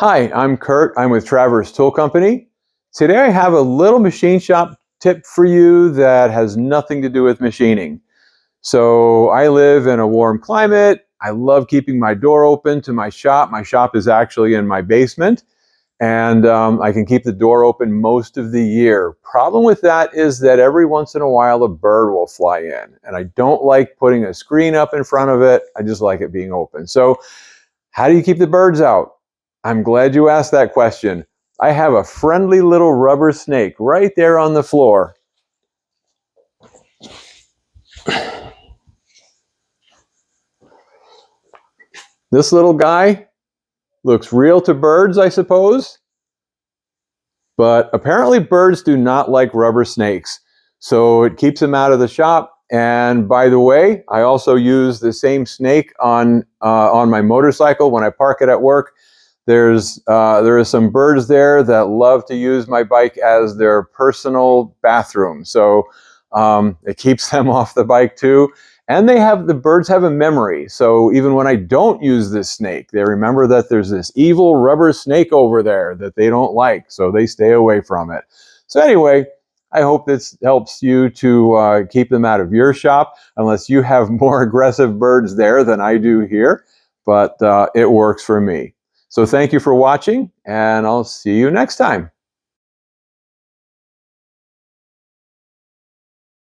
Hi, I'm Kurt. I'm with Travers Tool Company. Today I have a little machine shop tip for you that has nothing to do with machining. So I live in a warm climate. I love keeping my door open to my shop. My shop is actually in my basement, and I can keep the door open most of the year. Problem with that is that every once in a while a bird will fly in, and I don't like putting a screen up in front of it. I just like it being open. So how do you keep the birds out? I'm glad you asked that question. I have a friendly little rubber snake right there on the floor. This little guy looks real to birds, I suppose, but apparently birds do not like rubber snakes. So it keeps them out of the shop. And by the way, I also use the same snake on my motorcycle when I park it at work. There are some birds there that love to use my bike as their personal bathroom. So it keeps them off the bike too. And the birds have a memory. So even when I don't use this snake, they remember that there's this evil rubber snake over there that they don't like. So they stay away from it. So anyway, I hope this helps you to keep them out of your shop, unless you have more aggressive birds there than I do here. But it works for me. So thank you for watching, and I'll see you next time.